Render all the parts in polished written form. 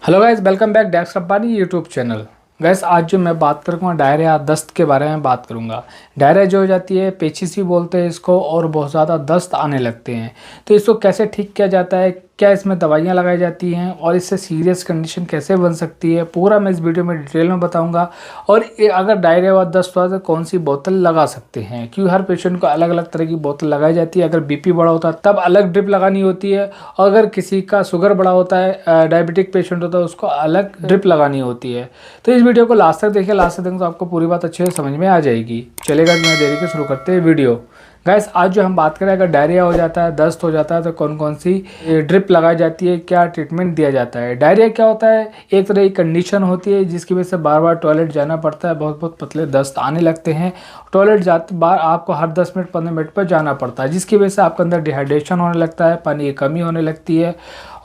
Hello guys, welcome back डैक्स Rabbani YouTube channel. Gas आज जो मैं बात करूँगा डायरिया दस्त के बारे में बात करूँगा। डायरिया जो हो जाती है पेचिश भी बोलते हैं इसको, और बहुत ज़्यादा दस्त आने लगते हैं। तो इसको कैसे ठीक किया जाता है, क्या इसमें दवाइयाँ लगाई जाती हैं और इससे सीरियस कंडीशन कैसे बन सकती है, पूरा मैं इस वीडियो में डिटेल में बताऊंगा। और अगर डायरिया व दस्त हुआ तो कौन सी बोतल लगा सकते हैं, क्योंकि हर पेशेंट को अलग अलग तरह की बोतल लगाई जाती है। अगर बीपी बड़ा होता है तब अलग ड्रिप लगानी होती है, और अगर किसी का शुगर बड़ा होता है, डायबिटिक पेशेंट होता है, उसको अलग ड्रिप लगानी होती है। तो इस वीडियो को लास्ट तक देखिए, लास्ट तक देखें तो आपको पूरी बात अच्छे से समझ में आ जाएगी। चलेगा, मैं देरी के शुरू करते हैं वीडियो। गैस आज जो हम बात करें, अगर डायरिया हो जाता है, दस्त हो जाता है, तो कौन कौन सी ड्रिप लगाई जाती है, क्या ट्रीटमेंट दिया जाता है। डायरिया क्या होता है, एक तरह की कंडीशन होती है जिसकी वजह से बार बार टॉयलेट जाना पड़ता है, बहुत बहुत पतले दस्त आने लगते हैं। टॉयलेट जाते बार आपको हर 10 मिनट 15 मिनट पर जाना पड़ता है, जिसकी वजह से आपके अंदर डिहाइड्रेशन होने लगता है, पानी की कमी होने लगती है,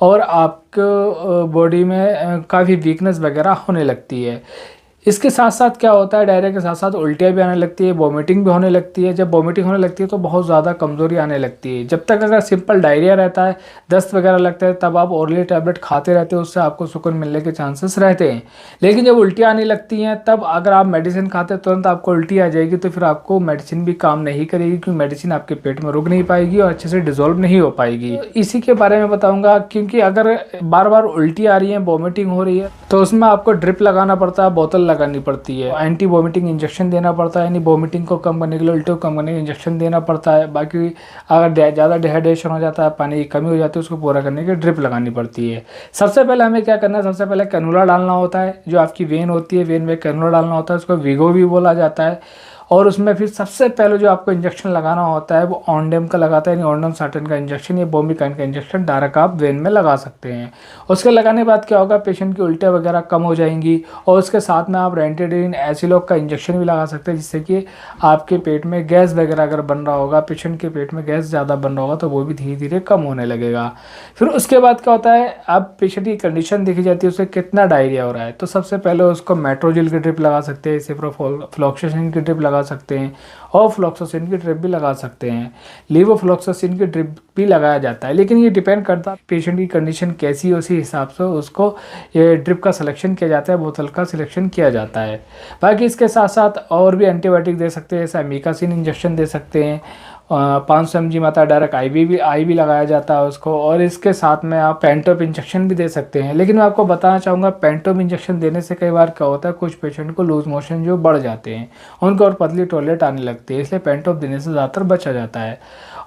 और आपको बॉडी में काफ़ी वीकनेस वगैरह होने लगती है। इसके साथ साथ क्या होता है, डायरिया के साथ साथ उल्टियाँ भी आने लगती है, वॉमिटिंग भी होने लगती है। जब वॉमिटिंग होने लगती है तो बहुत ज़्यादा कमज़ोरी आने लगती है। जब तक अगर सिंपल डायरिया रहता है, दस्त वगैरह लगता है, तब आप ओरली टैबलेट खाते रहते हो, उससे आपको सुकून मिलने के चांसेस रहते हैं। लेकिन जब उल्टियाँ आने लगती हैं, तब अगर आप मेडिसिन खाते हैं तुरंत आपको उल्टी आ जाएगी, तो फिर आपको मेडिसिन भी काम नहीं करेगी, क्योंकि मेडिसिन आपके पेट में रुक नहीं पाएगी और अच्छे से डिजोल्व नहीं हो पाएगी। तो इसी के बारे में बताऊँगा, क्योंकि अगर बार बार उल्टी आ रही है, वॉमिटिंग हो रही है, तो उसमें आपको ड्रिप लगाना पड़ता है, बोतल लगानी पड़ती है, एंटी वोमिटिंग इंजेक्शन देना पड़ता है, यानी वोमिटिंग को कम करने के लिए, उल्टी को कम करने के लिए इंजेक्शन देना पड़ता है। बाकी अगर ज़्यादा डिहाइड्रेशन हो जाता है, पानी की कमी हो जाती है, उसको पूरा करने के लिए ड्रिप लगानी पड़ती है। सबसे पहले हमें क्या करना है, सबसे पहले कैनुला डालना होता है। जो आपकी वेन होती है, वेन में कैनुला डालना होता है, उसको विगो भी बोला जाता है। और उसमें फिर सबसे पहले जो आपको इंजेक्शन लगाना होता है वो ऑनडेम का लगाता है, यानी ऑनडेम सार्टन का इंजेक्शन या बोमिकाइन का इंजेक्शन डायरेक्ट आप वेन में लगा सकते हैं। उसके लगाने के बाद क्या होगा, पेशेंट की उल्टियाँ वगैरह कम हो जाएंगी। और उसके साथ में आप रेंटेडिन एसिलॉक का इंजेक्शन भी लगा सकते हैं, जिससे कि आपके पेट में गैस वगैरह अगर बन रहा होगा, पेशेंट के पेट में गैस ज़्यादा बन रहा होगा, तो वो भी धीरे धीरे कम होने लगेगा। फिर उसके बाद क्या होता है, अब पेशेंट की कंडीशन देखी जाती है, उसे कितना डायरिया हो रहा है। तो सबसे पहले उसको मेट्रोजिल की ड्रिप लगा सकते हैं, सिप्रोफ्लॉक्सासिन की ड्रिप लगा सकते हैं, और फ्लॉक्सासिन की ड्रिप भी लगा सकते हैं। लीवोफ्लॉक्सासिन की ड्रिप भी लगाया जाता है, लेकिन ये डिपेंड करता है पेशेंट की कंडीशन कैसी है, उसी हिसाब से उसको ये ड्रिप का सिलेक्शन किया जाता है, बोतल का सिलेक्शन किया जाता है। बाकी इसके साथ साथ और भी एंटीबायोटिक दे सकते हैं, जैसे अमीकासिन इंजेक्शन दे सकते हैं, 500 mg मात्रा डायरेक्ट आई भी लगाया जाता है उसको। और इसके साथ में आप पेंटोप इंजेक्शन भी दे सकते हैं। लेकिन मैं आपको बताना चाहूँगा, पेंटोप इंजेक्शन देने से कई बार क्या होता है, कुछ पेशेंट को लूज मोशन जो बढ़ जाते हैं, उनको और पतली टॉयलेट आने लगती है, इसलिए पेंटोप देने से ज़्यादातर बचा जाता है।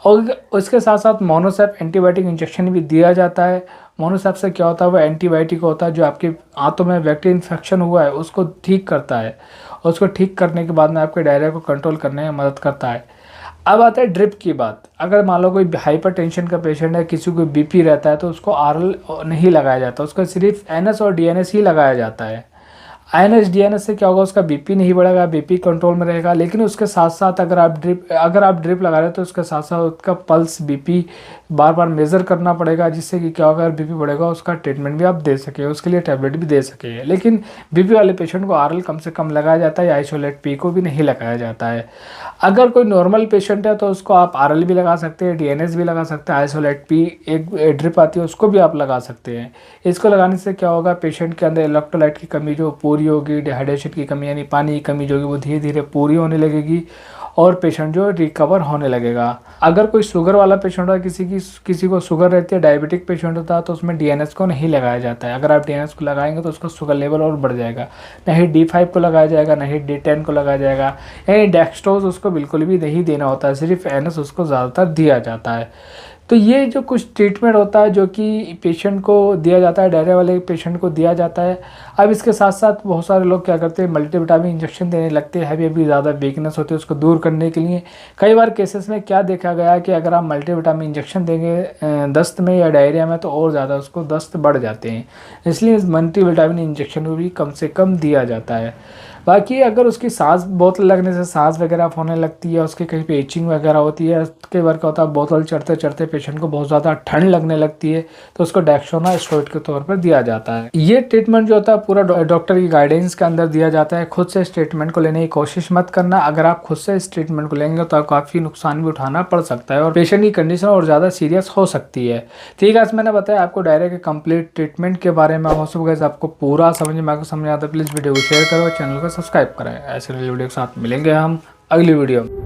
और उसके साथ साथ मोनोसेप एंटीबायोटिक इंजेक्शन भी दिया जाता है। मोनोसेप से क्या होता है, वो एंटीबायोटिक होता है जो आपके आंतों में बैक्टीरिया इन्फेक्शन हुआ है उसको ठीक करता है, और उसको ठीक करने के बाद में आपके डायरिया को कंट्रोल करने में मदद करता है। अब आता है ड्रिप की बात। अगर मान लो कोई हाइपरटेंशन का पेशेंट है, किसी को बीपी रहता है, तो उसको आरएल नहीं लगाया जाता, उसको सिर्फ एनएस और डीएनएस ही लगाया जाता है। आईएनएस डीएनएस से क्या होगा, उसका बीपी नहीं बढ़ेगा, बीपी कंट्रोल में रहेगा। लेकिन उसके साथ साथ अगर आप ड्रिप लगा रहे हो, तो उसके साथ साथ उसका पल्स बीपी बार बार मेज़र करना पड़ेगा, जिससे कि क्या होगा, अगर बीपी बढ़ेगा उसका ट्रीटमेंट भी आप दे सके, उसके लिए टैबलेट भी दे सके। लेकिन बीपी वाले पेशेंट को आरएल कम से कम लगाया जाता है, या आइसोलेट पी को भी नहीं लगाया जाता है। अगर कोई नॉर्मल पेशेंट है तो उसको आप आरएल भी लगा सकते हैं, डीएनएस भी लगा सकते हैं, आइसोलेट पी एक ड्रिप आती है उसको भी आप लगा सकते हैं। इसको लगाने से क्या होगा, पेशेंट के अंदर इलेक्ट्रोलाइट की कमी जो पूरी होगी, डिहाइड्रेशन की कमी यानी पानी की कमी जो होगी, वो धीरे धीरे पूरी होने लगेगी, और पेशेंट जो रिकवर होने लगेगा। अगर कोई शुगर वाला पेशेंट है, किसी को शुगर रहती है, डायबिटिक पेशेंट होता है, तो उसमें डीएनएस को नहीं लगाया जाता है। अगर आप डीएनएस को लगाएंगे तो उसका शुगर लेवल और बढ़ जाएगा। नहीं D5 को लगाया जाएगा, नहीं D10 को लगाया जाएगा, यानी डेक्सट्रोज उसको बिल्कुल भी नहीं देना होता है, सिर्फ एनएस उसको ज़्यादातर दिया जाता है। तो ये जो कुछ ट्रीटमेंट होता है जो कि पेशेंट को दिया जाता है, डायरिया वाले पेशेंट को दिया जाता है। अब इसके साथ साथ बहुत सारे लोग क्या करते हैं, मल्टीविटामिन इंजेक्शन देने लगते हैं, अभी ज़्यादा वीकनेस होती है उसको दूर करने के लिए। कई बार केसेस में क्या देखा गया है कि अगर आप मल्टीविटामिन इंजेक्शन देंगे दस्त में या डायरिया में, तो और ज़्यादा उसको दस्त बढ़ जाते हैं, इसलिए मल्टीविटामिन इंजेक्शन को भी कम से कम दिया जाता है। बाकी अगर उसकी सांस बोतल लगने से सांस वगैरह होने लगती है, उसकी कहीं पे इचिंग वगैरह होती है, उसके बार क्या होता है बोतल चढ़ते चढ़ते पेशेंट को बहुत ज़्यादा ठंड लगने लगती है, तो उसको डेक्सोना स्टेरॉइड के तौर पर दिया जाता है। ये ट्रीटमेंट जो होता है पूरा डॉक्टर की गाइडेंस के अंदर दिया जाता है। खुद से इस ट्रीटमेंट को लेने की कोशिश मत करना। अगर आप खुद से इस ट्रीटमेंट को लेंगे तो आपको काफ़ी नुकसान भी उठाना पड़ सकता है और पेशेंट की कंडीशन और ज़्यादा सीरियस हो सकती है। ठीक है, आज मैंने बताया आपको डायरिया के कंप्लीट ट्रीटमेंट के बारे में। आपको पूरा समझ आता है प्लीज़ वीडियो को शेयर करो, चैनल को सब्सक्राइब करें। ऐसे वीडियो के साथ मिलेंगे हम अगली वीडियो में।